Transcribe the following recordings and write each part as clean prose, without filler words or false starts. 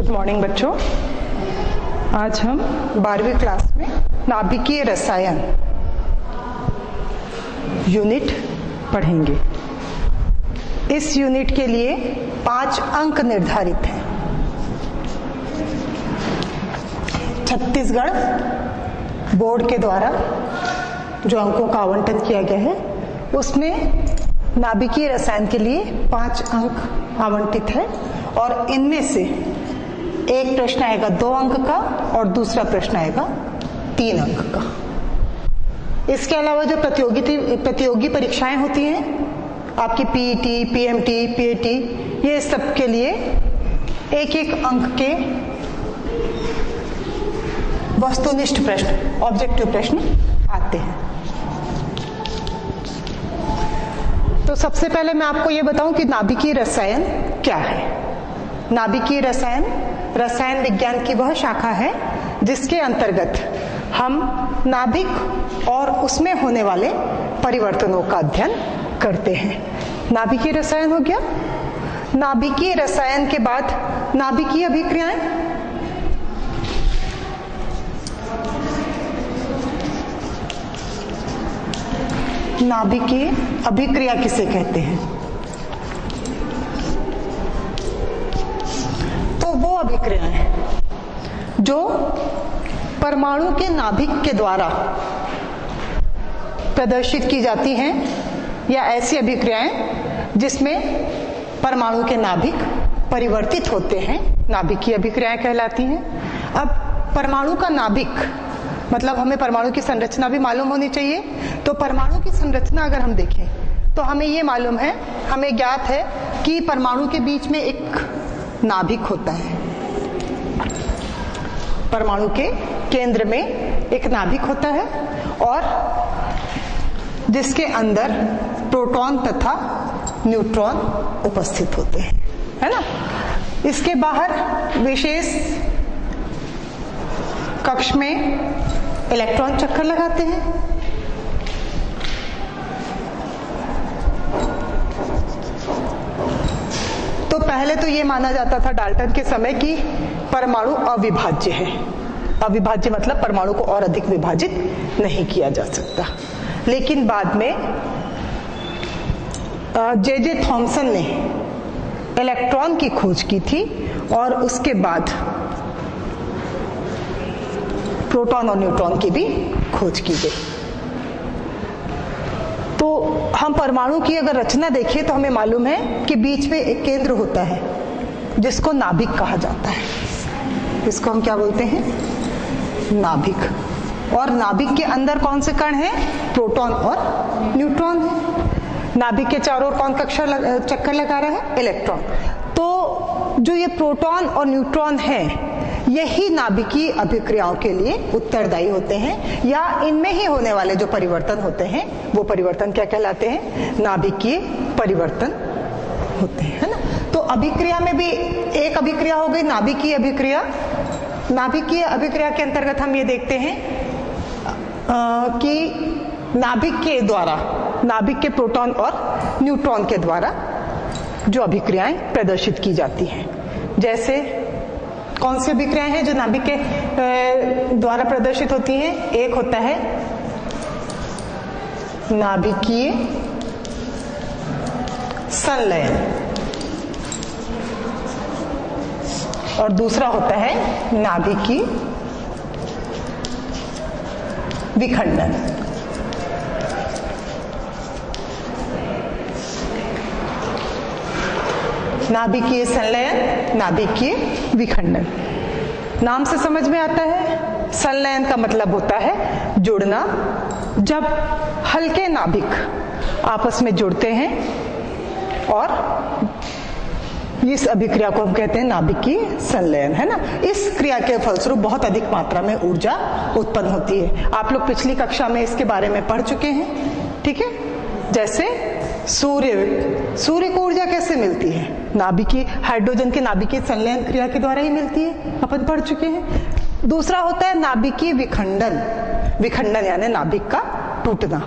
Good morning बच्चों। आज हम 12वीं क्लास में नाभिकीय रसायन यूनिट पढ़ेंगे। इस यूनिट के लिए 5 अंक निर्धारित हैं। छत्तीसगढ़ बोर्ड के द्वारा जो अंकों का आवंटन किया गया है उसमें नाभिकीय रसायन के लिए 5 अंक आवंटित है और इनमें से एक प्रश्न आएगा 2 अंक का और दूसरा प्रश्न आएगा 3 अंक का। इसके अलावा जो प्रतियोगी परीक्षाएं होती हैं आपकी पीईटी, पीएमटी, पीएटी, ये सब के लिए एक अंक के वस्तुनिष्ठ प्रश्न, ऑब्जेक्टिव प्रश्न आते हैं। तो सबसे पहले मैं आपको ये बताऊं कि नाभिकीय रसायन क्या है। नाभिकीय रसायन रसायन विज्ञान की वह शाखा है जिसके अंतर्गत हम नाभिक और उसमें होने वाले परिवर्तनों का अध्ययन करते हैं। नाभिकीय रसायन हो गया। नाभिकीय रसायन के बाद नाभिकीय अभिक्रियाएं। नाभिकीय अभिक्रिया किसे कहते हैं? तो वो अभिक्रियाएं हैं जो परमाणु के नाभिक के द्वारा प्रदर्शित की जाती हैं या ऐसी अभिक्रियाएं जिसमें परमाणु के नाभिक परिवर्तित होते हैं, नाभिकीय अभिक्रियाएं कहलाती हैं। अब परमाणु का नाभिक मतलब हमें परमाणु की संरचना भी मालूम होनी चाहिए। तो परमाणु की संरचना अगर हम देखें तो हमें ये मालूम है, हमें ज्ञात है कि परमाणु के बीच में एक नाभिक होता है। परमाणु के केंद्र में एक नाभिक होता है और जिसके अंदर प्रोटॉन तथा न्यूट्रॉन उपस्थित होते हैं, है ना। इसके बाहर विशेष कक्ष में इलेक्ट्रॉन चक्कर लगाते हैं। तो पहले तो ये माना जाता था डाल्टन के समय कि परमाणु अविभाज्य है। अविभाज्य मतलब परमाणु को और अधिक विभाजित नहीं किया जा सकता। लेकिन बाद में जे थॉमसन ने इलेक्ट्रॉन की खोज की थी और उसके बाद प्रोटॉन और न्यूट्रॉन की भी खोज की गई। तो हम परमाणु की अगर रचना देखें तो हमें मालूम है कि बीच में एक केंद्र होता है जिसको नाभिक कहा जाता है। इसको हम क्या बोलते हैं? नाभिक। और नाभिक के अंदर कौन से कण हैं? प्रोटॉन और न्यूट्रॉन है। नाभिक के चारों ओर कौन चक्कर लगा रहा है? इलेक्ट्रॉन। तो जो ये प्रोटॉन और न्यूट्रॉन है यही नाभिकीय अभिक्रियाओं के लिए उत्तरदायी होते हैं या इनमें ही होने वाले जो परिवर्तन होते हैं वो परिवर्तन क्या कहलाते हैं? नाभिकीय परिवर्तन होते हैं, है ना। तो अभिक्रिया में भी एक अभिक्रिया हो गई नाभिकीय अभिक्रिया। नाभिकीय अभिक्रिया के अंतर्गत हम ये देखते हैं कि नाभिक के द्वारा, नाभिक के प्रोटॉन और न्यूट्रॉन के द्वारा जो अभिक्रियाएं प्रदर्शित की जाती हैं। जैसे कौन सी अभिक्रियाएं हैं जो नाभिक के द्वारा प्रदर्शित होती हैं? एक होता है नाभिकीय संलयन और दूसरा होता है नाभिकीय विखंडन। नाभिकीय संलयन, नाभिकीय विखंडन। नाम से समझ में आता है। संलयन का मतलब होता है जुड़ना। जब हल्के नाभिक आपस में जुड़ते हैं और इस अभिक्रिया को हम कहते हैं नाभिकीय संलयन, है ना। इस क्रिया के फलस्वरूप बहुत अधिक मात्रा में ऊर्जा उत्पन्न होती है। आप लोग पिछली कक्षा में इसके बारे में पढ़ चुके हैं, ठीक है। जैसे सूर्य को ऊर्जा कैसे मिलती है? नाभिकीय हाइड्रोजन के नाभिकीय संलयन क्रिया के द्वारा ही मिलती है, अपन पढ़ चुके हैं। दूसरा होता है नाभिकीय विखंडन। विखंडन यानी नाभिक का टूटना।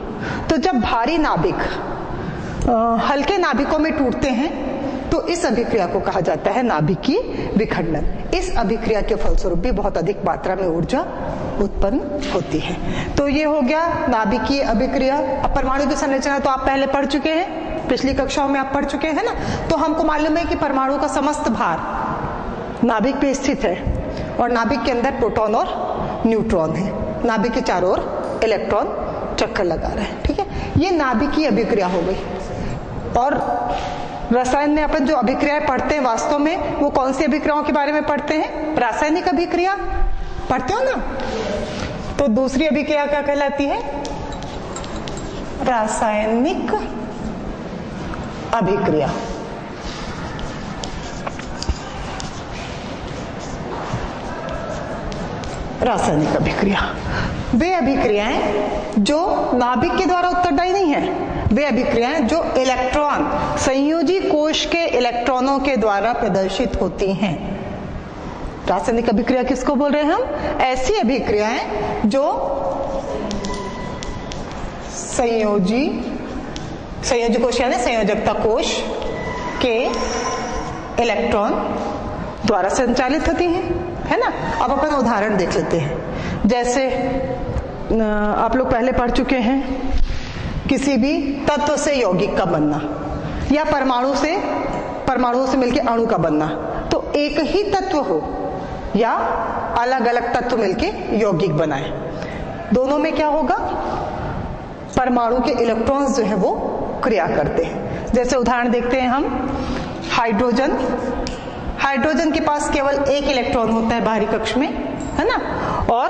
तो जब भारी नाभिक हल्के नाभिकों में टूटते हैं तो इस अभिक्रिया को कहा जाता है नाभिकीय विखंडन। इस अभिक्रिया के फलस्वरूप भी बहुत अधिक मात्रा में ऊर्जा उत्पन्न होती है। तो ये हो गया नाभिकीय अभिक्रिया। अब परमाणु की संरचना तो आप पहले पढ़ चुके हैं, पिछली कक्षाओं में आप पढ़ चुके हैं ना। तो हमको मालूम है कि परमाणु का समस्त भार नाभिक पे स्थित है और नाभिक के अंदर प्रोटॉन और न्यूट्रॉन है। नाभिक के चारों ओर इलेक्ट्रॉन चक्कर लगा रहे हैं, ठीक है। ये नाभिकीय अभिक्रिया हो गई। और रसायन में अपन जो अभिक्रियाएं पढ़ते हैं वास्तव में वो कौन सी अभिक्रियाओं के बारे में पढ़ते हैं? रासायनिक अभिक्रिया पढ़ते हो ना। तो दूसरी अभिक्रिया क्या कहलाती है? रासायनिक अभिक्रिया। रासायनिक अभिक्रिया वे अभिक्रियाएं जो नाभिक के द्वारा उत्तरदायी नहीं है, वे अभिक्रियाएं जो इलेक्ट्रॉन संयोजी कोश के इलेक्ट्रॉनों के द्वारा प्रदर्शित होती हैं। रासायनिक अभिक्रिया किसको बोल रहे हैं हम? ऐसी अभिक्रियाएं जो संयोजी कोश यानी संयोजकता कोश के इलेक्ट्रॉन द्वारा संचालित होती हैं, है ना। अब अपन उदाहरण देख लेते हैं। जैसे आप लोग पहले पढ़ चुके हैं किसी भी तत्व से यौगिक का बनना या परमाणु से मिलकर अणु का बनना। तो एक ही तत्व हो या अलग अलग तत्व मिलकर यौगिक बनाए, दोनों में क्या होगा? परमाणु के इलेक्ट्रॉन्स जो है वो क्रिया करते हैं। जैसे उदाहरण देखते हैं हम, हाइड्रोजन के पास केवल एक इलेक्ट्रॉन होता है बाहरी कक्ष में, है ना। और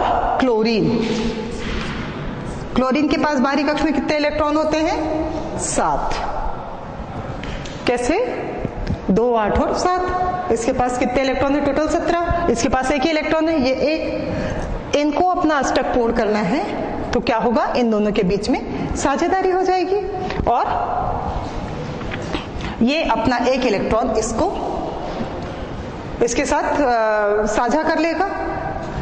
क्लोरीन के पास बाहरी कक्ष में कितने इलेक्ट्रॉन होते हैं? 7। कैसे? 2, 8 और 7। इसके पास कितने इलेक्ट्रॉन है? टोटल 17। इसके पास एक ही इलेक्ट्रॉन है, ये एक। इनको अपना अष्टक पूर्ण करना है तो क्या होगा? इन दोनों के बीच में साझेदारी हो जाएगी और ये अपना एक इलेक्ट्रॉन इसके साथ साझा कर लेगा।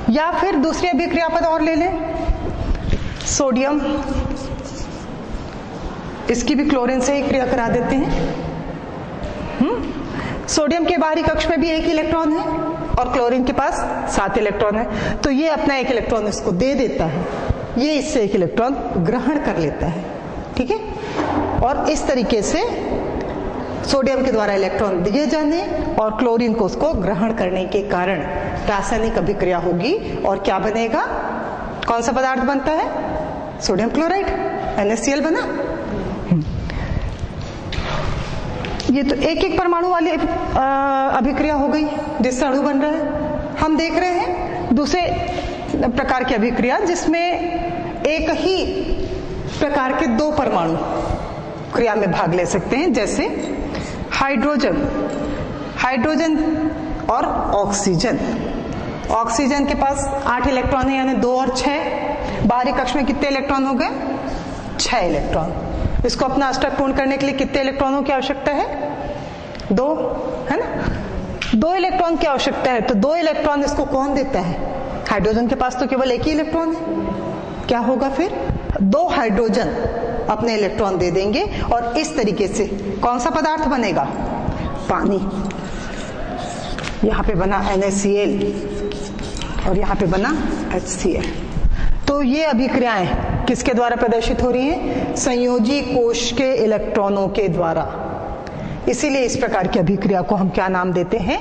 या फिर दूसरी अभिक्रिया पद और ले लें, सोडियम, इसकी भी क्लोरीन से ही क्रिया करा देते हैं। सोडियम के बाहरी कक्ष में भी एक इलेक्ट्रॉन है और क्लोरीन के पास 7 इलेक्ट्रॉन है। तो ये अपना एक इलेक्ट्रॉन इसको दे देता है, ये इससे एक इलेक्ट्रॉन ग्रहण कर लेता है, ठीक है। और इस तरीके से सोडियम के द्वारा इलेक्ट्रॉन दिए जाने और क्लोरीन को उसको ग्रहण करने के कारण रासायनिक अभिक्रिया होगी और क्या बनेगा? कौन सा पदार्थ बनता है? सोडियम क्लोराइड, NaCl बना। ये तो एक एक परमाणु वाली अभिक्रिया हो गई जिससे अणु बन रहा है। हम देख रहे हैं दूसरे प्रकार की अभिक्रिया जिसमें एक ही प्रकार के 2 परमाणु क्रिया में भाग ले सकते हैं। जैसे हाइड्रोजन और ऑक्सीजन के पास 8 इलेक्ट्रॉन है यानी 2 और 6। बाहरी कक्ष में कितने इलेक्ट्रॉन हो गए? 6 इलेक्ट्रॉन। इसको अपना अष्टक पूर्ण करने के लिए कितने इलेक्ट्रॉनों की आवश्यकता है? 2, है ना। 2 इलेक्ट्रॉन की आवश्यकता है तो 2 इलेक्ट्रॉन इसको कौन देता है? हाइड्रोजन के पास तो केवल एक ही इलेक्ट्रॉन है। क्या होगा फिर? 2 हाइड्रोजन अपने इलेक्ट्रॉन दे देंगे और इस तरीके से कौन सा पदार्थ बनेगा? पानी। यहाँ पे बना NaCl और यहाँ पे बना HCl। तो ये अभिक्रियाएं किसके द्वारा प्रदर्शित हो रही हैं? संयोजी कोश के इलेक्ट्रॉनों के द्वारा। इसीलिए इस प्रकार की अभिक्रिया को हम क्या नाम देते हैं?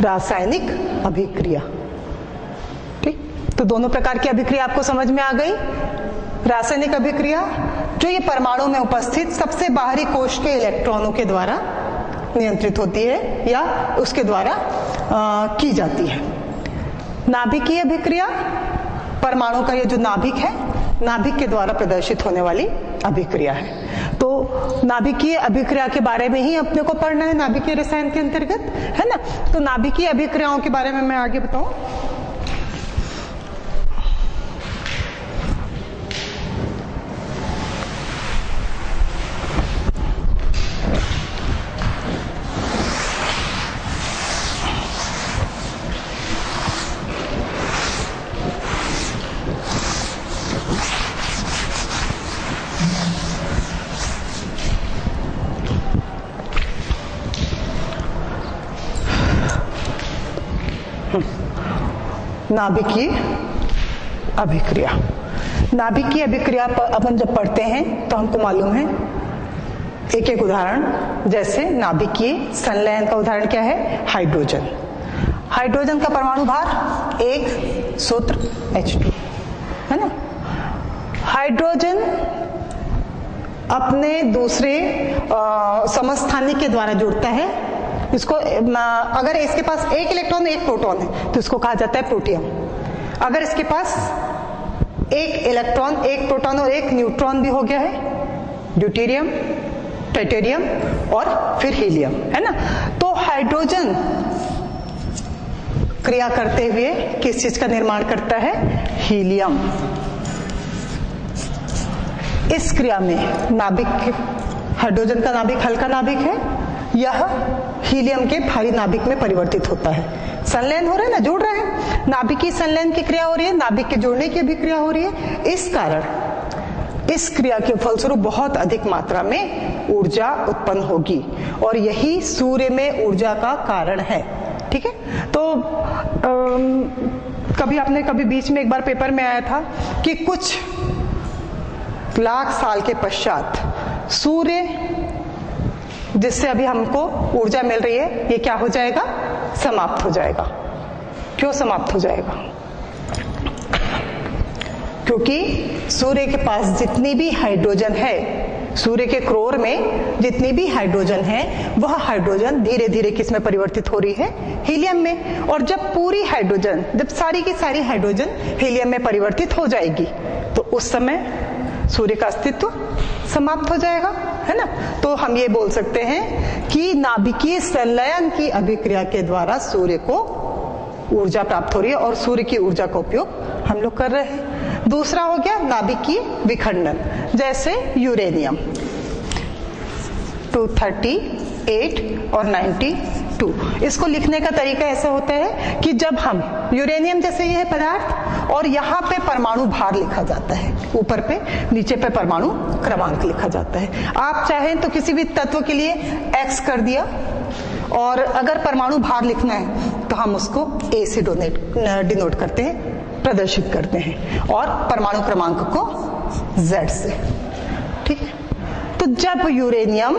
रासायनिक अभिक्रिया। ठीक, तो दोनों प्रकार की अभिक्रिया आपको समझ में आ गई। रासायनिक अभिक्रिया जो ये परमाणु में उपस्थित सबसे बाहरी कोश के इलेक्ट्रॉनों के द्वारा नियंत्रित होती है या उसके द्वारा की जाती है। नाभिकीय अभिक्रिया परमाणु का ये जो नाभिक है, नाभिक के द्वारा प्रदर्शित होने वाली अभिक्रिया है। तो नाभिकीय अभिक्रिया के बारे में ही अपने को पढ़ना है नाभिकीय रसायन के अंतर्गत, है ना। तो नाभिकीय अभिक्रियाओं के बारे में मैं आगे बताऊं। नाभिकीय अभिक्रिया। नाभिकीय अभिक्रिया अपन जब पढ़ते हैं तो हमको मालूम है एक एक उदाहरण, जैसे नाभिकीय संलयन का उदाहरण क्या है? हाइड्रोजन। हाइड्रोजन का परमाणु भार 1 सूत्र H2 है ना। हाइड्रोजन अपने दूसरे समस्थानिक के द्वारा जुड़ता है। इसको अगर इसके पास एक इलेक्ट्रॉन एक प्रोटॉन है तो इसको कहा जाता है प्रोटियम। अगर इसके पास एक इलेक्ट्रॉन एक प्रोटॉन और एक न्यूट्रॉन भी हो गया है, ड्यूटेरियम, ट्रिटियम और फिर हीलियम, है ना। तो हाइड्रोजन क्रिया करते हुए किस चीज का निर्माण करता है? हीलियम। इस क्रिया में नाभिक, हाइड्रोजन का नाभिक हल्का नाभिक है, यह हीलियम के भारी नाभिक में परिवर्तित होता है। संलयन हो रहा है ना, जोड़ रहे हैं। नाभिकीय संलयन की क्रिया हो रही है, नाभिक के जोड़ने की भी क्रिया हो रही है। इस कारण इस क्रिया के फलस्वरूप बहुत अधिक मात्रा में ऊर्जा उत्पन्न होगी और यही सूर्य में ऊर्जा का कारण है। ठीक है। तो कभी बीच में एक बार पेपर में आया था कि कुछ लाख साल के पश्चात सूर्य जिससे अभी हमको ऊर्जा मिल रही है, ये क्या हो जाएगा? समाप्त हो जाएगा। क्यों समाप्त हो जाएगा? क्योंकि सूर्य के पास जितनी भी हाइड्रोजन है, सूर्य के क्रोर में जितनी भी हाइड्रोजन है, वह हाइड्रोजन धीरे धीरे किस में परिवर्तित हो रही है? हीलियम में। और जब पूरी हाइड्रोजन, जब सारी की सारी हाइड्रोजन हीलियम में परिवर्तित हो जाएगी तो उस समय सूर्य का अस्तित्व समाप्त हो जाएगा, है ना। तो हम ये बोल सकते हैं कि नाभिकीय संलयन की अभिक्रिया के द्वारा सूर्य को ऊर्जा प्राप्त हो रही है और सूर्य की ऊर्जा का उपयोग हम लोग कर रहे हैं। दूसरा हो गया नाभिकीय विखंडन, जैसे यूरेनियम 238 और 92। इसको लिखने का तरीका ऐसा होता है कि जब हम यूरेनियम जैसे ये है पदार्थ और यहाँ पे परमाणु भार लिखा जाता है, ऊपर पे नीचे पे परमाणु क्रमांक लिखा जाता है। आप चाहें तो किसी भी तत्व के लिए X कर दिया, और अगर परमाणु भार लिखना है तो हम उसको A से डिनोट करते हैं, प्रदर्शित करते हैं, और परमाणु क्रमांक को Z से। ठीक है। तो जब यूरेनियम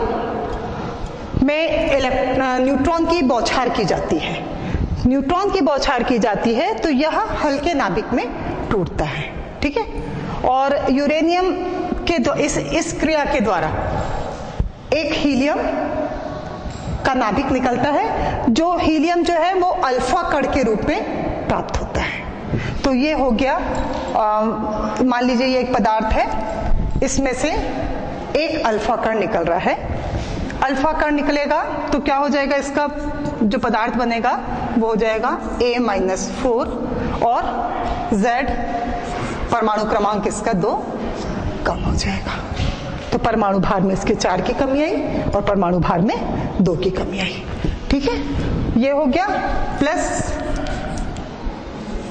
में न्यूट्रॉन की बौछार की जाती है, न्यूट्रॉन की बौछार की जाती है तो यह हल्के नाभिक में टूटता है। ठीक है। और यूरेनियम के इस क्रिया के द्वारा एक हीलियम का नाभिक निकलता है, जो हीलियम जो है वो अल्फा कण के रूप में प्राप्त होता है। तो ये हो गया, मान लीजिए ये एक पदार्थ है, इसमें से एक अल्फा कण निकल रहा है। अल्फा कण निकलेगा तो क्या हो जाएगा? इसका जो पदार्थ बनेगा वो हो जाएगा A-4 और Z परमाणु क्रमांक इसका 2 कम हो जाएगा। तो परमाणु भार में इसके 4 की कमी आई और परमाणु भार में 2 की कमी आई। ठीक है। ये हो गया प्लस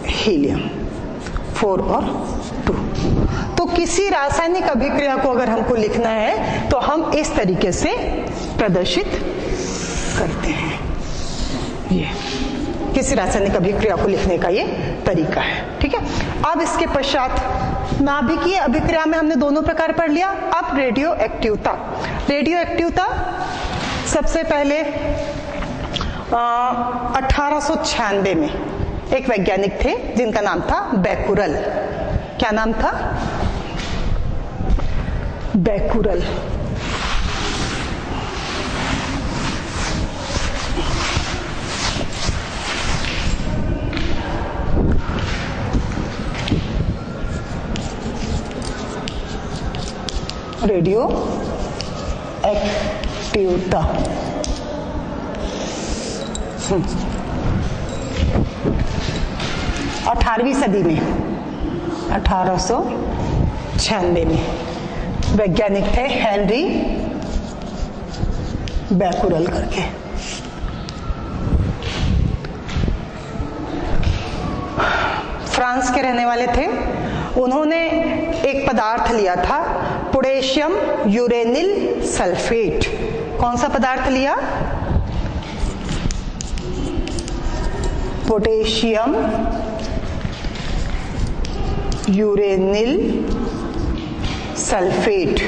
हीलियम 4 और 2। तो किसी रासायनिक अभिक्रिया को अगर हमको लिखना है तो हम इस तरीके से प्रदर्शित करते हैं। ये किसी रासायनिक अभिक्रिया को लिखने का ये तरीका है। ठीक है। अब इसके पश्चात नाभिकीय अभिक्रिया में हमने दोनों प्रकार पढ़ लिया। अब रेडियो एक्टिवता। रेडियो एक्टिवता सबसे पहले 1896 में एक वैज्ञानिक थे जिनका नाम था बैकुरल। क्या नाम था? बैकुरल। रेडियो एक्टिवता 18वीं सदी में, 1896 में वैज्ञानिक थे हेनरी बैकुरल करके। फ्रांस के रहने वाले थे। उन्होंने एक पदार्थ लिया था, पोटेशियम यूरेनिल सल्फेट। कौन सा पदार्थ लिया? Potassium uranyl sulphate.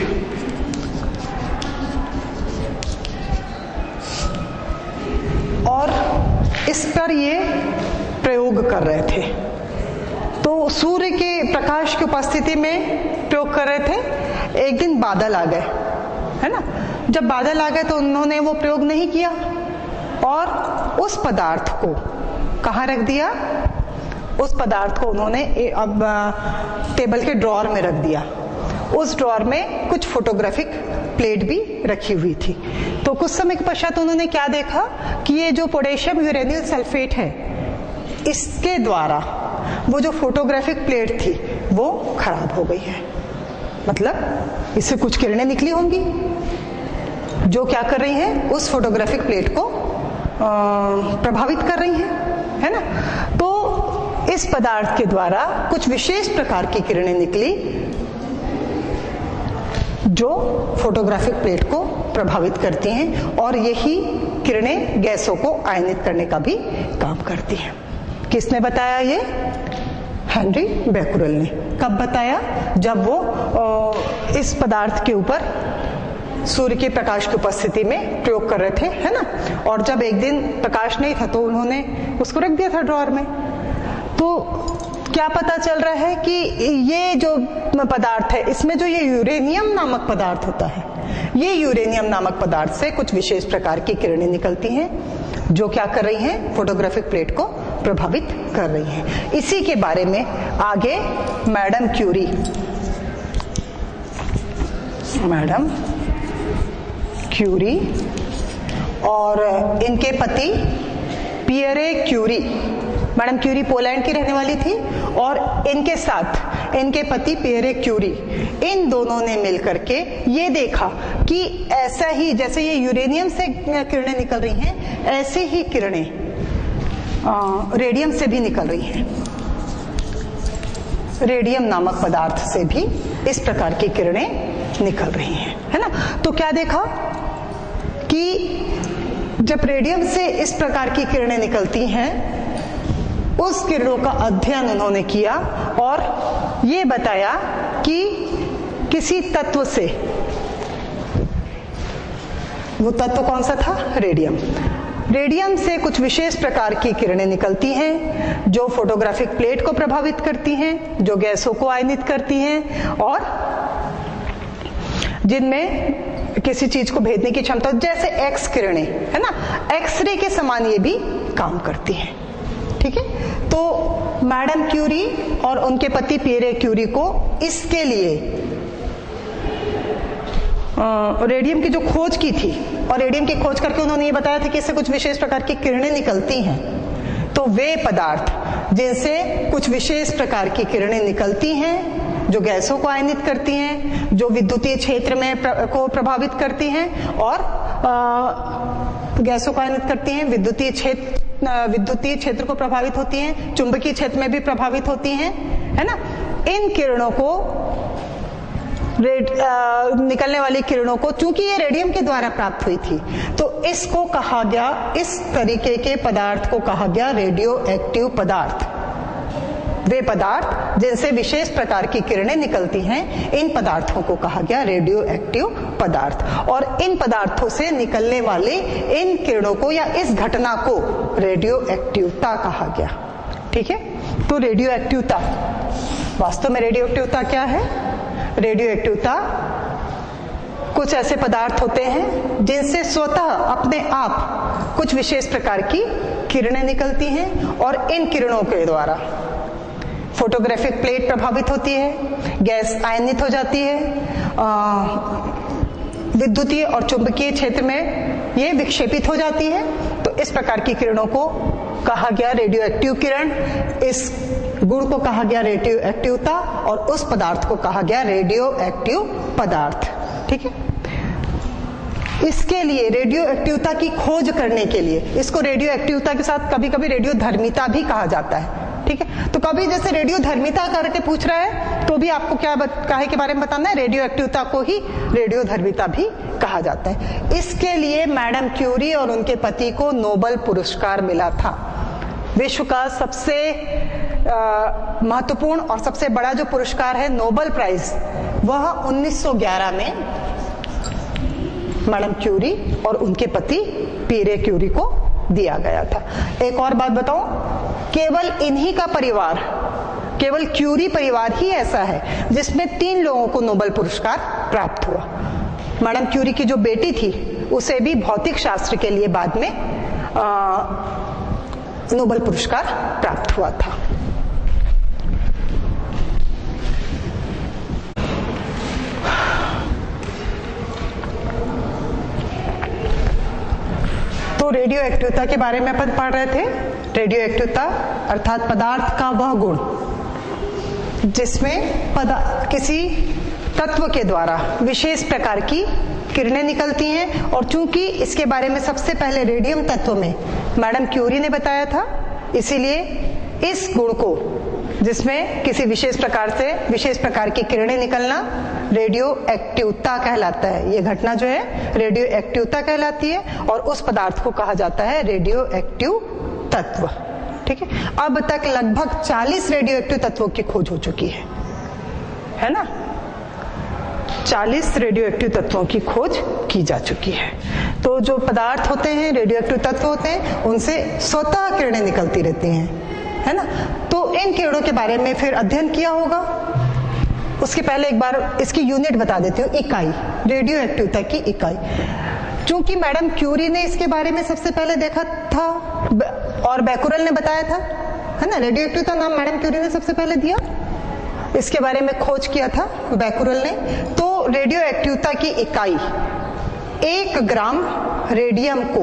और इस पर ये प्रयोग कर रहे थे। तो सूर्य के प्रकाश की उपस्थिति में प्रयोग कर रहे थे। एक दिन बादल आ गए, है ना। जब बादल आ गए तो उन्होंने वो प्रयोग नहीं किया और उस पदार्थ को कहाँ रख दिया? उस पदार्थ को उन्होंने अब टेबल के ड्रॉअर में रख दिया। उस ड्रॉअर में कुछ फोटोग्राफिक प्लेट भी रखी हुई थी। तो कुछ समय के पश्चात उन्होंने क्या देखा कि ये जो पोटेशियम यूरेनिल सल्फेट है, इसके द्वारा वो जो फोटोग्राफिक प्लेट थी वो खराब हो गई है। मतलब इससे कुछ किरणें निकली होंगी जो क्या कर रही हैं? उस फोटोग्राफिक प्लेट को प्रभावित कर रही हैं, है ना। तो इस पदार्थ के द्वारा कुछ विशेष प्रकार की किरणें निकली जो फोटोग्राफिक प्लेट को प्रभावित करती हैं और यही किरणें गैसों को आयनित करने का भी काम करती हैं। किसने बताया ये? हेनरी बेकुरेल ने। कब बताया? जब वो इस पदार्थ के ऊपर सूर्य के प्रकाश की उपस्थिति में प्रयोग कर रहे थे, है ना। और जब एक दिन प्रकाश नहीं था तो उन्होंने उसको रख दिया था ड्रॉअर में। तो क्या पता चल रहा है कि ये जो पदार्थ है, इसमें जो ये यूरेनियम नामक पदार्थ होता है, ये यूरेनियम नामक पदार्थ से कुछ विशेष प्रकार की किरणें निकलती हैं जो क्या कर रही हैं? फोटोग्राफिक प्लेट को प्रभावित कर रही हैं। इसी के बारे में आगे मैडम क्यूरी और इनके पति Pierre Curie. Madam Curie Poland की रहने वाली थी और इनके साथ इनके पति पियरे क्यूरी, इन दोनों ने मिलकर के ये देखा कि ऐसा ही जैसे ये यूरेनियम से किरणें निकल रही हैं, ऐसे ही किरणें रेडियम से भी निकल रही हैं। रेडियम नामक पदार्थ से भी इस प्रकार की किरणें निकल रही हैं, है ना। तो क्या देखा कि जब रेडियम से इस प्रकार की किरणें निकलती हैं, उस किरणों का अध्ययन उन्होंने किया और ये बताया कि किसी तत्व से, वो तत्व कौन सा था? रेडियम। रेडियम से कुछ विशेष प्रकार की किरणें निकलती हैं जो फोटोग्राफिक प्लेट को प्रभावित करती हैं, जो गैसों को आयनित करती हैं और जिनमें किसी चीज को भेदने की क्षमता, जैसे एक्स किरणें, है ना, एक्सरे के समान ये भी काम करती हैं। ठीक है। तो मैडम क्यूरी और उनके पति पियरे क्यूरी को इसके लिए रेडियम की जो खोज की थी और रेडियम की खोज करके उन्होंने ये बताया था कि इससे कुछ विशेष प्रकार की किरणें निकलती हैं। तो वे पदार्थ जिनसे कुछ विशेष प्रकार की किरणें निकलती हैं जो गैसों को आयनित करती हैं, जो विद्युतीय क्षेत्र में को प्रभावित करती हैं और गैसों को आयनित करती हैं, विद्युतीय क्षेत्र को प्रभावित होती हैं, चुंबकीय क्षेत्र में भी प्रभावित होती हैं, है ना। इन किरणों को निकलने वाली किरणों को, चूंकि ये रेडियम के द्वारा प्राप्त हुई थी, तो इसको कहा गया, इस तरीके के पदार्थ को कहा गया रेडियो एक्टिव पदार्थ। वे पदार्थ जिनसे विशेष प्रकार की किरणें निकलती हैं, इन पदार्थों को कहा गया रेडियो एक्टिव पदार्थ। और इन पदार्थों से निकलने वाले इन किरणों को या इस घटना को रेडियो एक्टिवता कहा गया। ठीक है। तो रेडियो एक्टिवता, वास्तव में रेडियो एक्टिवता क्या है? रेडियो एक्टिवता कुछ ऐसे पदार्थ होते हैं जिनसे स्वतः अपने आप कुछ विशेष प्रकार की किरणें निकलती हैं और इन किरणों के द्वारा फोटोग्राफिक प्लेट प्रभावित होती है, गैस आयनित हो जाती है, विद्युतीय और चुंबकीय क्षेत्र में ये विक्षेपित हो जाती है। तो इस प्रकार की किरणों को कहा गया रेडियो एक्टिव किरण, इस गुण को कहा गया रेडियो एक्टिवता और उस पदार्थ को कहा गया रेडियो एक्टिव पदार्थ। ठीक है। इसके लिए रेडियो एक्टिवता की खोज करने के लिए, इसको रेडियो एक्टिवता के साथ कभी कभी रेडियो धर्मिता भी कहा जाता है। ठीक है। तो कभी जैसे रेडियो धर्मिता करके पूछ रहा है तो भी आपको क्या काहे के बारे में बताना है? रेडियो एक्टिवता को ही रेडियो धर्मिता भी कहा जाता है। इसके लिए मैडम क्यूरी और उनके पति को नोबेल पुरस्कार मिला था। विश्व का सबसे महत्वपूर्ण और सबसे बड़ा जो पुरस्कार है नोबेल प्राइज, वह 1911 में मैडम क्यूरी और उनके पति पीरे क्यूरी को दिया गया था। एक और बात बताऊं, केवल इन्हीं का परिवार, केवल क्यूरी परिवार ही ऐसा है जिसमें 3 लोगों को नोबेल पुरस्कार प्राप्त हुआ। मैडम क्यूरी की जो बेटी थी उसे भी भौतिक शास्त्र के लिए बाद में नोबेल पुरस्कार प्राप्त हुआ था। तो रेडियो एक्टिविटी के बारे में अपन पढ़ रहे थे। रेडियो एक्टिविटी अर्थात पदार्थ का वह गुण जिसमें किसी तत्व के द्वारा विशेष प्रकार की किरणें निकलती हैं, और चूंकि इसके बारे में सबसे पहले रेडियम तत्व में मैडम क्यूरी ने बताया था, इसीलिए इस गुण को, जिसमें किसी विशेष प्रकार की किरणें निकलना, रेडियो एक्टिवता कहलाता है। ये घटना जो है रेडियो एक्टिवता कहलाती है और उस पदार्थ को कहा जाता है रेडियो एक्टिव तत्व। ठीक है, अब तक लगभग 40 रेडियो एक्टिव तत्वों की खोज हो चुकी है ना। 40 रेडियो एक्टिव तत्वों की खोज की जा चुकी है। तो जो पदार्थ होते हैं, रेडियो एक्टिव तत्व होते हैं, उनसे स्वतः किरणें निकलती रहती हैं, है ना। तो इन किरणों के बारे में फिर अध्ययन किया होगा। उसके पहले एक बार इसकी यूनिट बता देती हूँ, इकाई, रेडियो एक्टिविटी की इकाई। चूंकि मैडम क्यूरी ने इसके बारे में सबसे पहले देखा था और बैकुरल ने बताया था, है ना। रेडियो एक्टिविटी नाम मैडम क्यूरी ने सबसे पहले दिया, इसके बारे में खोज किया था बैकुरल ने। तो रेडियो एक्टिविटी की इकाई 1 ग्राम रेडियम को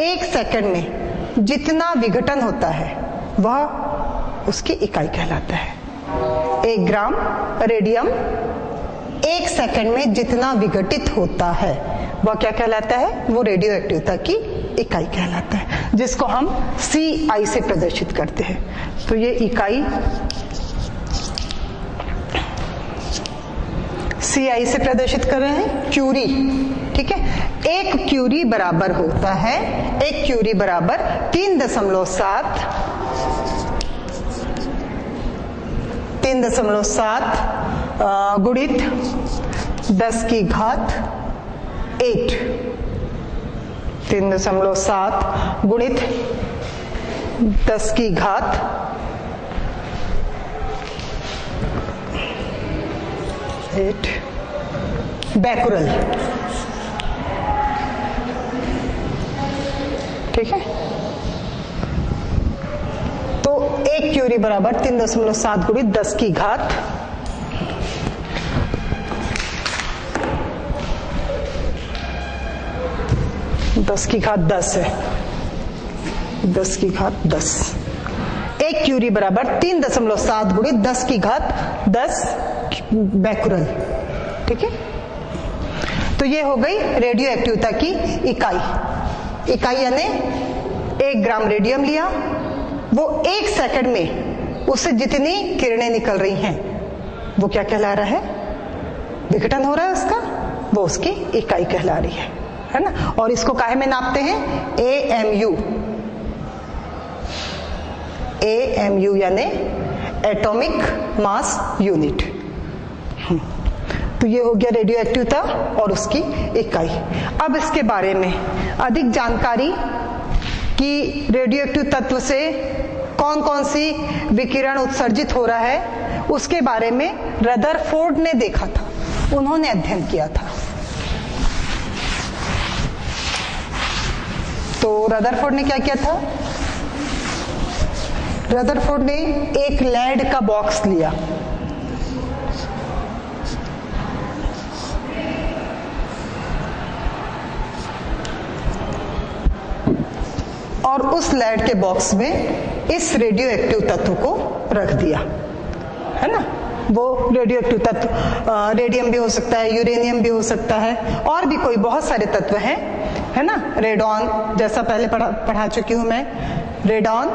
1 सेकंड में जितना विघटन होता है वह उसकी इकाई कहलाता है। 1 ग्राम रेडियम 1 सेकंड में जितना विघटित होता है वह क्या कहलाता है? वो रेडियो एक्टिविटी की इकाई कहलाता है, जिसको हम CI से प्रदर्शित करते हैं। तो ये इकाई CI से प्रदर्शित कर रहे हैं, क्यूरी। ठीक है, 1 क्यूरी बराबर होता है, 1 क्यूरी बराबर 3.7 गुणित 10 की घात 8, 3.7 गुणित 10 की घात 8 बैकुरल। ठीक है, तो 1 क्यूरी बराबर 3.7 गुणित 10 की घात 10 है, 10 की घात 10। 1 क्यूरी बराबर 3.7 गुणित 10 की घात 10 बैकुरल। ठीक है, तो ये हो गई रेडियो एक्टिविटी की इकाई यानी 1 ग्राम रेडियम लिया, वो 1 सेकंड में उससे जितनी किरणें निकल रही हैं वो क्या कहला रहा है? विघटन हो रहा है उसका, वो उसकी इकाई कहला रही है ना। और इसको काहे में नापते हैं? AMU यानी एटॉमिक मास यूनिट। तो ये हो गया रेडियो एक्टिविटी और उसकी इकाई। अब इसके बारे में अधिक जानकारी कि रेडियो एक्टिव तत्व से कौन कौन सी विकिरण उत्सर्जित हो रहा है, उसके बारे में रदरफोर्ड ने देखा था, उन्होंने अध्ययन किया था। तो रदरफोर्ड ने क्या किया था? रदरफोर्ड ने एक लेड का बॉक्स लिया, और उस लेड के बॉक्स में इस रेडियो एक्टिव तत्व को रख दिया, है ना। वो रेडियो एक्टिव तत्व रेडियम भी हो सकता है, यूरेनियम भी हो सकता है, और भी कोई बहुत सारे तत्व हैं, है ना। रेडॉन, जैसा पहले पढ़ा चुकी हूं मैं, रेडॉन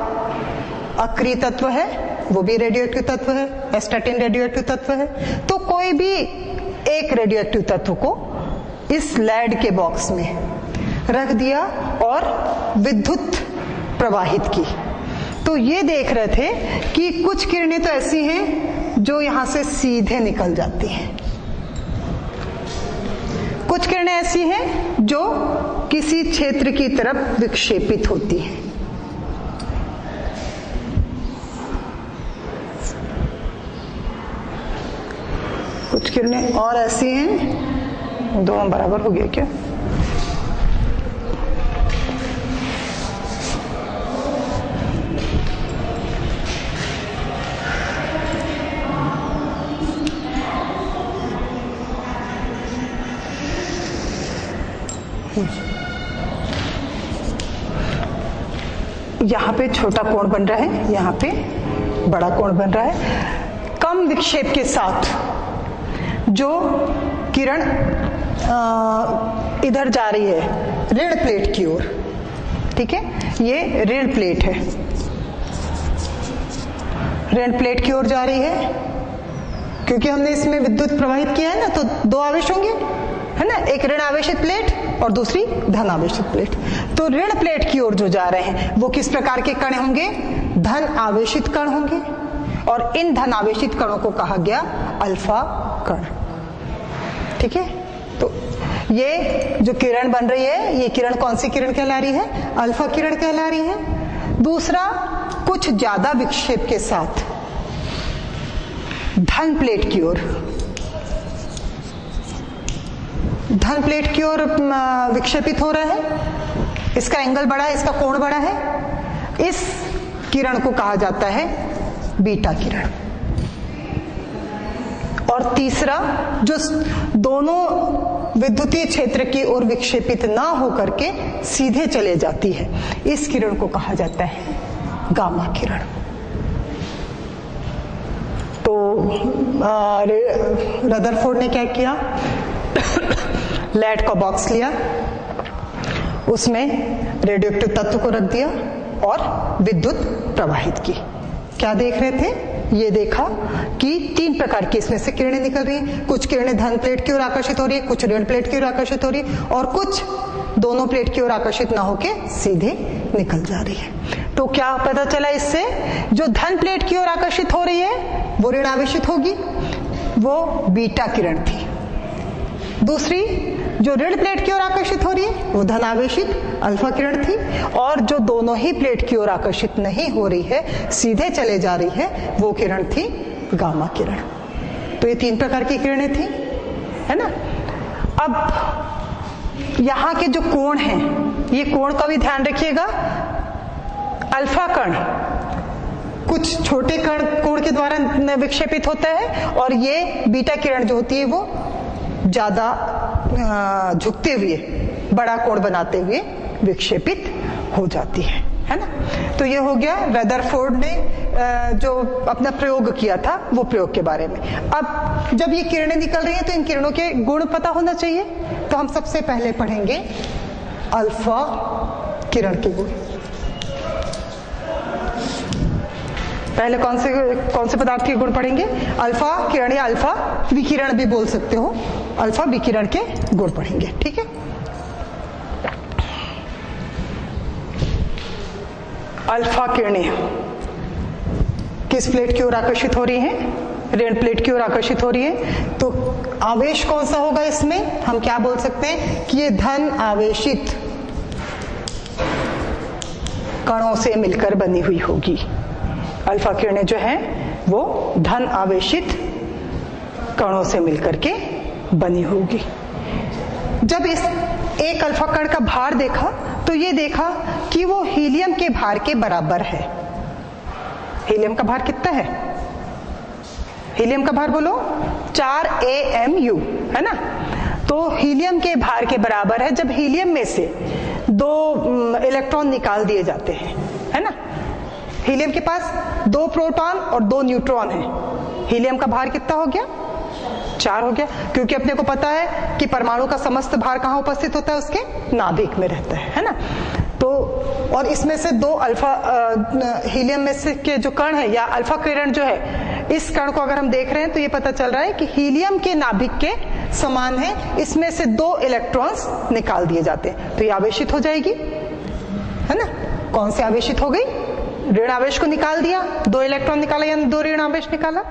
अक्रिय तत्व है, वो भी रेडियो एक्टिव तत्व है। एस्टाटिन रेडियो एक्टिव तत्व है। तो कोई भी एक रेडियो एक्टिव तत्व को इस लेड के बॉक्स में रख दिया और विद्युत प्रवाहित की। तो ये देख रहे थे कि कुछ किरणें तो ऐसी हैं जो यहां से सीधे निकल जाती हैं, कुछ किरणें ऐसी हैं जो किसी क्षेत्र की तरफ विक्षेपित होती हैं। कुछ किरणें और ऐसी हैं, दोनों बराबर हो गए क्या? यहाँ पे छोटा कोण बन रहा है, यहाँ पे बड़ा कोण बन रहा है। कम विक्षेप के साथ जो किरण इधर जा रही है ऋण प्लेट की ओर, ठीक है, ये ऋण प्लेट है, ऋण प्लेट की ओर जा रही है, क्योंकि हमने इसमें विद्युत प्रवाहित किया है ना, तो दो आवेश होंगे, है ना, एक ऋण आवेशित प्लेट और दूसरी धन आवेशित प्लेट। तो ऋण प्लेट की ओर जो जा रहे हैं वो किस प्रकार के कण होंगे? धन आवेशित कण होंगे, और इन धन आवेशित कणों को कहा गया अल्फा कण, ठीक है। तो ये जो किरण बन रही है, ये किरण कौन सी किरण कहला रही है? अल्फा किरण कहला रही है। दूसरा, कुछ ज्यादा विक्षेप के साथ धन प्लेट की ओर, धन प्लेट की ओर विक्षेपित हो रहा है, इसका एंगल बड़ा है, इसका कोण बड़ा है, इस किरण को कहा जाता है बीटा किरण। और तीसरा, जो दोनों विद्युतीय क्षेत्र की ओर विक्षेपित ना होकर के सीधे चले जाती है, इस किरण को कहा जाता है गामा किरण। तो रदरफोर्ड ने क्या किया? लेड का बॉक्स लिया, उसमें रेडियोएक्टिव तत्व को रख दिया और विद्युत प्रवाहित की। क्या देख रहे थे? ये देखा कि तीन प्रकार की इसमें से किरणें निकल रही हैं। कुछ किरणें धन प्लेट की ओर आकर्षित हो रही है, कुछ ऋण प्लेट की ओर आकर्षित हो रही है, और कुछ दोनों प्लेट की ओर आकर्षित ना होके सीधे निकल जा रही है। तो क्या पता चला इससे? जो धन प्लेट की ओर आकर्षित हो रही है वो ऋण आवेशित होगी, वो बीटा किरण थी। दूसरी, जो ऋण प्लेट की ओर आकर्षित हो रही है वो धन आवेशित अल्फा किरण थी, और जो दोनों ही प्लेट की ओर आकर्षित नहीं हो रही है, सीधे चले जा रही है, वो किरण थी गामा किरण। तो ये तीन प्रकार की किरणें थी, है ना। अब यहाँ के जो कोण हैं, ये कोण का भी ध्यान रखिएगा। अल्फा कण कुछ छोटे कण कोण के द्वारा विक्षेपित होता है, और ये बीटा किरण जो होती है वो ज्यादा झुकते हुए, बड़ा कोण बनाते हुए विक्षेपित हो जाती है ना। तो ये हो गया रदरफोर्ड ने जो अपना प्रयोग किया था वो प्रयोग के बारे में। अब जब ये किरणें निकल रही हैं तो इन किरणों के गुण पता होना चाहिए, तो हम सबसे पहले पढ़ेंगे अल्फा किरण के गुण। पहले कौन से पदार्थ के गुण पढ़ेंगे? अल्फा किरण या अल्फा विकिरण भी बोल सकते हो, अल्फा विकिरण के गुण पढ़ेंगे, ठीक है। अल्फा किरणें किस प्लेट की ओर आकर्षित हो रही हैं? ऋण प्लेट की ओर आकर्षित हो रही है। तो आवेश कौन सा होगा इसमें? हम क्या बोल सकते हैं कि ये धन आवेशित कणों से मिलकर बनी हुई होगी। अल्फा किरणें जो हैं वो धन आवेशित कणों से मिलकर के बनी होगी। जब इस एक अल्फा कण का भार देखा तो ये देखा कि वो हीलियम के भार के बराबर है। हीलियम का भार कितना है? हीलियम का भार बोलो 4 AMU, है ना। तो हीलियम के भार के बराबर है। जब हीलियम में से 2 इलेक्ट्रॉन निकाल दिए जाते हैं, है ना, हीलियम के पास 2 प्रोटॉन और 2 न्यूट्रॉन है। हीलियम का भार कितना हो गया? 4 हो गया, क्योंकि अपने को पता है कि परमाणु का समस्त भार कहाँ उपस्थित होता है? उसके नाभिक में रहता है ना। तो और इसमें से 2 अल्फा हीलियम में से के जो कण है या अल्फा किरण जो है, इस कण को अगर हम देख रहे हैं तो ये पता चल रहा है कि हीलियम के नाभिक के समान है। इसमें से 2 इलेक्ट्रॉन्स निकाल दिए जाते हैं, तो ये आवेशित हो जाएगी, है ना। कौन से आवेशित हो गई? ऋण आवेश को निकाल दिया, 2 इलेक्ट्रॉन निकाला यानी 2 ऋण आवेश निकाला,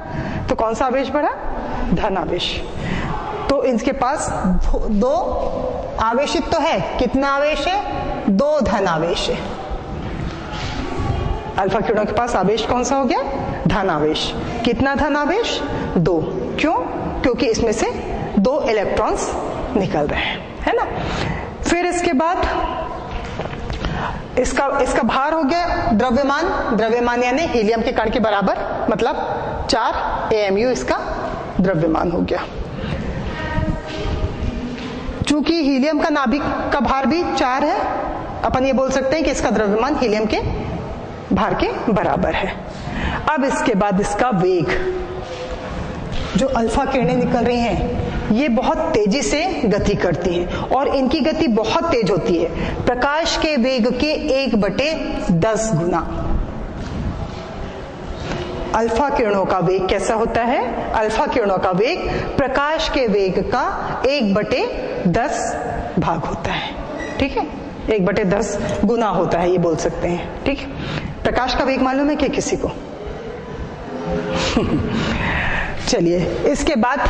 तो कौन सा आवेश बढ़ा? धन आवेश। तो इनके पास 2 आवेशित तो है, कितना आवेश है? 2 धन आवेश है। अल्फा किरणों के पास आवेश कौन सा हो गया? धन आवेश। कितना धन आवेश? 2। क्यों? क्योंकि इसमें से 2 इलेक्ट्रॉन्स निकल रहे हैं, है ना। फिर इसके बाद इसका भार हो गया द्रव्यमान, द्रव्यमान यानी हीलियम के कण के बराबर, मतलब 4 AMU इसका द्रव्यमान हो गया। चूंकि हीलियम का नाभिक का भार भी 4 है, अपन ये बोल सकते हैं कि इसका द्रव्यमान हीलियम के भार के बराबर है। अब इसके बाद इसका वेग, जो अल्फा किरणें निकल रही हैं ये बहुत तेजी से गति करती हैं और इनकी गति बहुत तेज होती है, प्रकाश के वेग के 1/10 गुना। अल्फा किरणों का वेग कैसा होता है? अल्फा किरणों का वेग प्रकाश के वेग का 1/10 भाग होता है, ठीक है, 1/10 गुना होता है, ये बोल सकते हैं, ठीक है। प्रकाश का वेग मालूम है क्या किसी को? चलिए, इसके बाद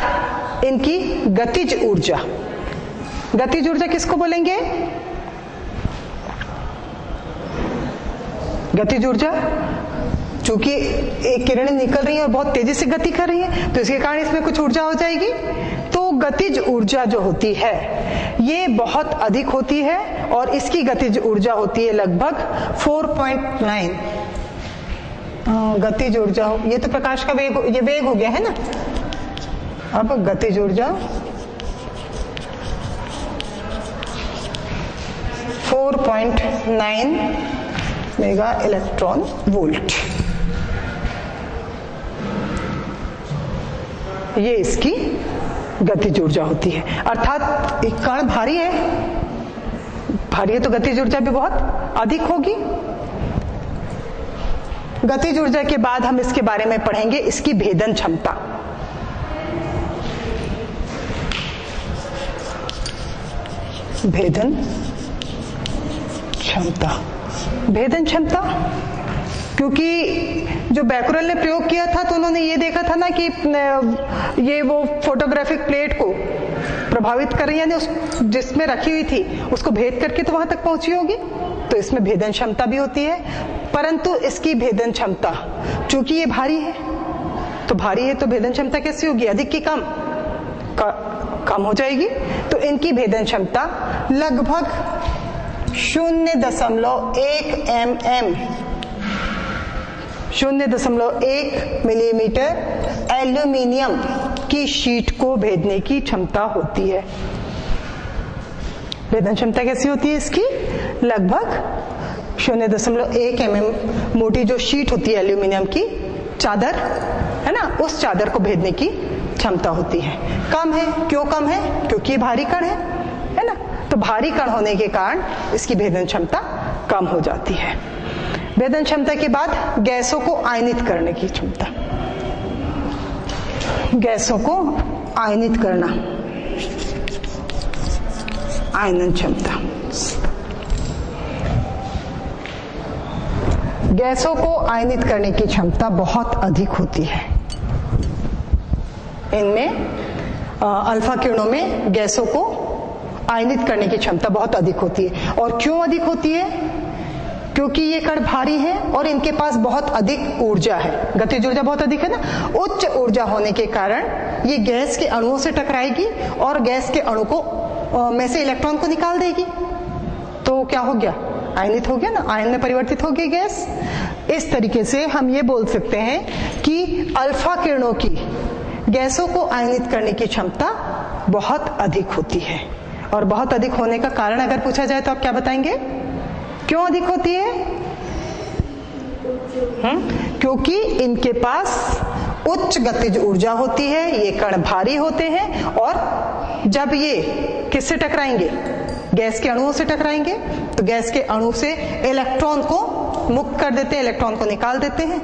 इनकी गतिज ऊर्जा। गतिज ऊर्जा किसको बोलेंगे? गतिज ऊर्जा, चूंकि एक किरणें निकल रही है और बहुत तेजी से गति कर रही है, तो इसके कारण इसमें कुछ ऊर्जा हो जाएगी। तो गतिज ऊर्जा जो होती है ये बहुत अधिक होती है और इसकी गतिज ऊर्जा होती है लगभग 4.9। गतिज ऊर्जा, ये तो प्रकाश का वेग, ये वेग हो गया है ना। अब गतिज ऊर्जा 4.9 मेगा इलेक्ट्रॉन वोल्ट, ये इसकी गतिज ऊर्जा होती है। अर्थात एक कण भारी है, भारी है तो गतिज ऊर्जा भी बहुत अधिक होगी। गतिज ऊर्जा के बाद हम इसके बारे में पढ़ेंगे, इसकी भेदन क्षमता। भेदन क्षमता, भेदन क्षमता, क्योंकि जो बैकुरल ने प्रयोग किया था तो उन्होंने ये देखा था ना कि ये वो फोटोग्राफिक प्लेट को प्रभावित कर रही है, यानी जिसमें रखी हुई थी उसको भेद करके तो वहां तक पहुंची होगी, तो इसमें भेदन क्षमता भी होती है। परंतु इसकी भेदन क्षमता, चूंकि ये भारी है तो भारी है तो भेदन क्षमता कैसी होगी? अधिक की कम? कम हो जाएगी। तो इनकी भेदन क्षमता लगभग 0.1 mm, 0.1 मिलीमीटर एल्यूमिनियम की शीट को भेदने की क्षमता होती है। भेदन क्षमता कैसी होती है इसकी? लगभग 0.1 mm मोटी जो शीट होती है एल्यूमिनियम की चादर, है ना, उस चादर को भेदने की क्षमता होती है। कम है, क्यों कम है? क्योंकि भारी कण है ना, तो भारी कण होने के कारण इसकी भेदन क्षमता कम हो जाती है। भेदन क्षमता के बाद गैसों को आयनित करने की क्षमता, गैसों को आयनित करना, आयनन क्षमता। गैसों को आयनित करने की क्षमता बहुत अधिक होती है। इनमें अल्फा किरणों में गैसों को आयनित करने की क्षमता बहुत अधिक होती है। और क्यों अधिक होती है? क्योंकि ये कण भारी है और इनके पास बहुत अधिक ऊर्जा है, गतिज ऊर्जा बहुत अधिक है ना। उच्च ऊर्जा होने के कारण ये गैस के अणुओं से टकराएगी और गैस के अणु को में से इलेक्ट्रॉन को निकाल देगी, तो क्या हो गया? आयनित हो गया ना, आयन में परिवर्तित हो गई गैस। इस तरीके से हम ये बोल सकते हैं कि अल्फा किरणों की गैसों को आयनित करने की क्षमता बहुत अधिक होती है। और बहुत अधिक होने का कारण अगर पूछा जाए तो आप क्या बताएंगे? क्यों अधिक होती है? क्योंकि इनके पास उच्च गतिज ऊर्जा होती है, ये कण भारी होते हैं और जब ये किससे टकराएंगे? गैस के अणुओं से टकराएंगे, तो गैस के अणु से इलेक्ट्रॉन को मुक्त कर देते हैं, इलेक्ट्रॉन को निकाल देते हैं,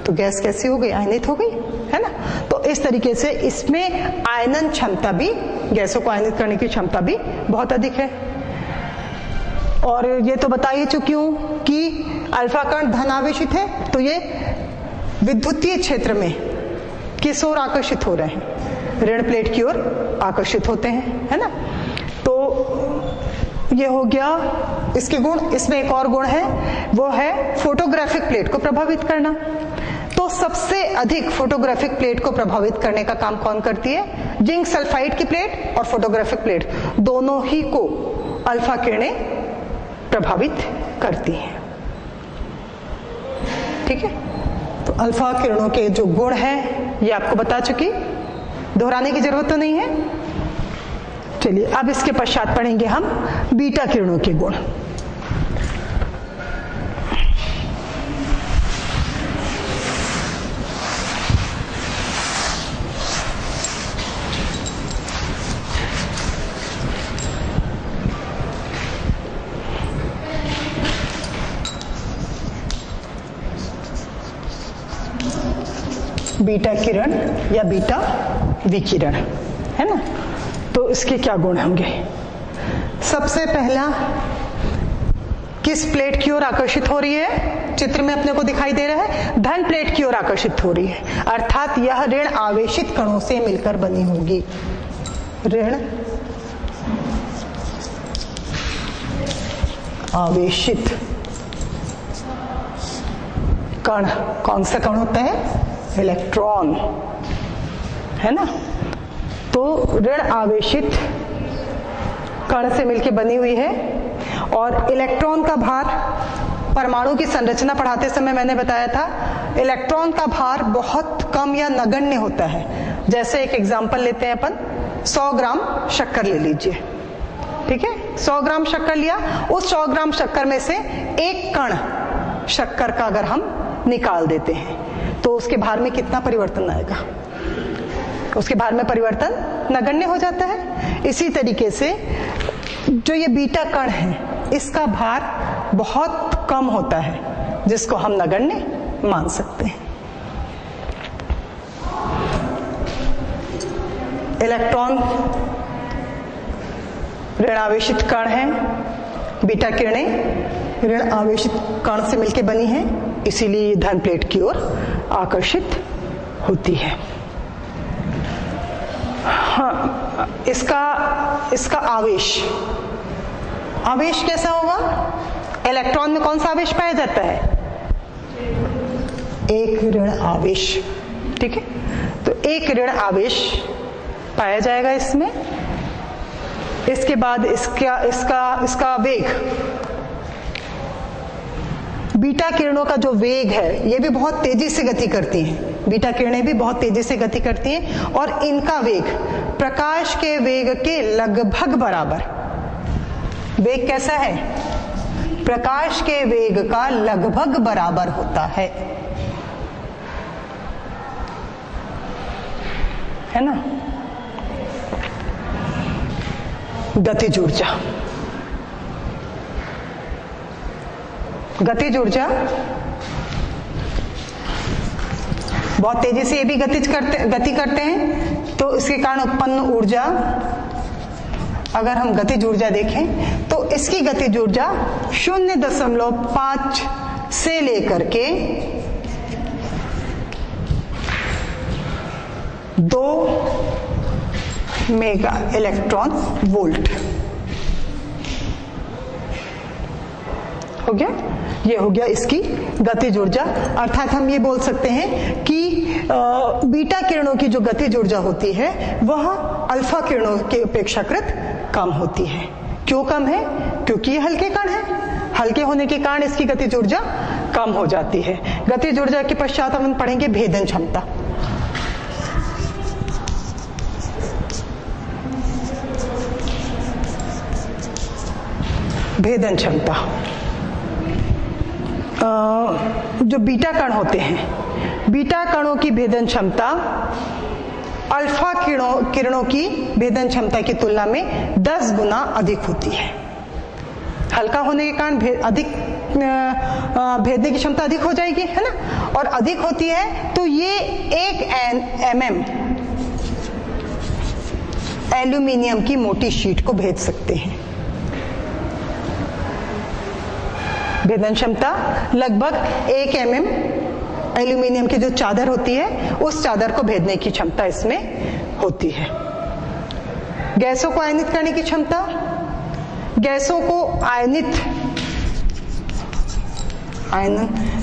तो गैस कैसी हो गई? आयनित हो गई, है ना। तो इस तरीके से इसमें आयनन क्षमता भी, गैसों को आयनित करने की क्षमता भी बहुत अधिक है। और ये तो बता ही चुकी हूं कि अल्फा कण धन आवेशित है, तो ये विद्युतीय क्षेत्र में किस ओर आकर्षित हो रहे हैं, ऋण प्लेट की ओर आकर्षित होते हैं, है ना। तो ये हो गया इसके गुण। इसमें एक और गुण है, वो है फोटोग्राफिक प्लेट को प्रभावित करना। तो सबसे अधिक फोटोग्राफिक प्लेट को प्रभावित करने का काम कौन करती है? जिंक सल्फाइड की प्लेट और फोटोग्राफिक प्लेट दोनों ही को अल्फा किरणें प्रभावित करती हैं। ठीक है, तो अल्फा किरणों के जो गुण हैं ये आपको बता चुकी, दोहराने की जरूरत तो नहीं है। चलिए अब इसके पश्चात पढ़ेंगे हम बीटा किरणों के गुण। बीटा किरण या बीटा विकिरण, है ना। तो इसके क्या गुण होंगे? सबसे पहला, किस प्लेट की ओर आकर्षित हो रही है? चित्र में अपने को दिखाई दे रहा है, धन प्लेट की ओर आकर्षित हो रही है, अर्थात यह ऋण आवेशित कणों से मिलकर बनी होगी। ऋण आवेशित कण, कौन सा कण होता है? इलेक्ट्रॉन, है ना। तो ऋण आवेशित कण से मिलकर बनी हुई है। और इलेक्ट्रॉन का भार, परमाणु की संरचना पढ़ाते समय मैंने बताया था, इलेक्ट्रॉन का भार बहुत कम या नगण्य होता है। जैसे एक एग्जांपल लेते हैं अपन, 100 ग्राम शक्कर ले लीजिए, ठीक है। 100 ग्राम शक्कर लिया, उस 100 ग्राम शक्कर में से एक कण शक्कर का अगर हम निकाल देते हैं तो उसके भार में कितना परिवर्तन आएगा? उसके भार में परिवर्तन नगण्य हो जाता है। इसी तरीके से जो ये बीटा कण है, इसका भार बहुत कम होता है, जिसको हम नगण्य मान सकते हैं। इलेक्ट्रॉन ऋण आवेशित कण है, बीटा किरणें ऋण आवेशित कण से मिलकर बनी है, इसीलिए धन प्लेट की ओर आकर्षित होती है। हाँ, इसका आवेश कैसा होगा? इलेक्ट्रॉन में कौन सा आवेश पाया जाता है? एक ऋण आवेश, ठीक है। तो एक ऋण आवेश पाया जाएगा इसमें। इसके बाद इसका वेग, बीटा किरणों का जो वेग है ये भी बहुत तेजी से गति करती हैं। बीटा किरणें भी बहुत तेजी से गति करती हैं और इनका वेग प्रकाश के वेग के लगभग बराबर। वेग कैसा है? प्रकाश के वेग का लगभग बराबर होता है ना। गतिज ऊर्जा, गतिज ऊर्जा बहुत तेजी से ये भी गति करते हैं, तो इसके कारण उत्पन्न ऊर्जा, अगर हम गतिज ऊर्जा देखें तो इसकी गतिज ऊर्जा 0.5 से लेकर के 2 मेगा इलेक्ट्रॉन वोल्ट हो गया। ये हो गया इसकी गतिज ऊर्जा। अर्थात हम ये बोल सकते हैं कि बीटा किरणों की जो गतिज ऊर्जा होती है वह अल्फा किरणों के अपेक्षाकृत कम होती है। क्यों कम है? क्योंकि ये हल्के कण है, हल्के होने के कारण इसकी गतिज ऊर्जा कम हो जाती है। गतिज ऊर्जा के पश्चात हम पढ़ेंगे भेदन क्षमता। भेदन क्षमता, जो बीटा कण होते हैं, बीटा कणों की भेदन क्षमता अल्फा किरणों की भेदन क्षमता की तुलना में 10 गुना अधिक होती है। हल्का होने के कारण अधिक भेदने की क्षमता अधिक हो जाएगी, है ना। और अधिक होती है तो ये 1 mm एल्यूमिनियम की मोटी शीट को भेद सकते हैं। भेदन क्षमता लगभग 1 mm एल्यूमिनियम की जो चादर होती है उस चादर को भेदने की क्षमता इसमें होती है। गैसों को आयनित करने की क्षमता, गैसों को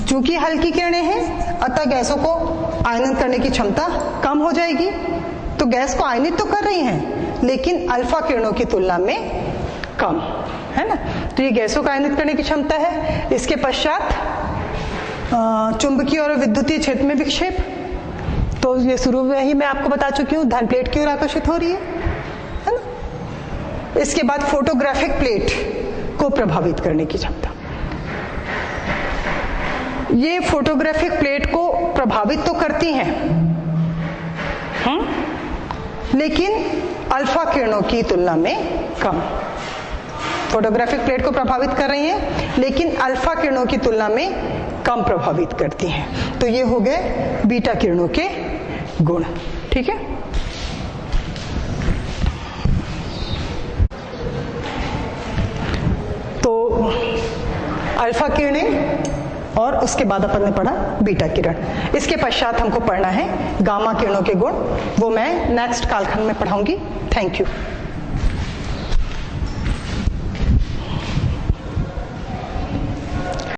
चूंकि हल्की किरणें हैं अतः गैसों को आयनन करने की क्षमता कम हो जाएगी। तो गैस को आयनित तो कर रही हैं लेकिन अल्फा किरणों की तुलना में कम, है ना। तो ये गैसों का आयनित करने की क्षमता है। इसके पश्चात चुंबकीय और विद्युतीय क्षेत्र में विक्षेप, तो ये शुरू में ही मैं आपको बता चुकी हूँ, धन प्लेट की ओर आकर्षित हो रही है ना। इसके बाद फोटोग्राफिक प्लेट को प्रभावित करने की क्षमता। ये फोटोग्राफिक प्लेट को प्रभावित तो करती हैं लेकिन अल्फा किरणों की तुलना में कम। फोटोग्राफिक प्लेट को प्रभावित कर रही हैं लेकिन अल्फा किरणों की तुलना में कम प्रभावित करती हैं। तो ये हो गए बीटा किरणों के गुण, ठीक है। तो अल्फा किरणें और उसके बाद अपन ने पढ़ा बीटा किरण। इसके पश्चात हमको पढ़ना है गामा किरणों के गुण, वो मैं नेक्स्ट कालखंड में पढ़ाऊंगी। Thank you.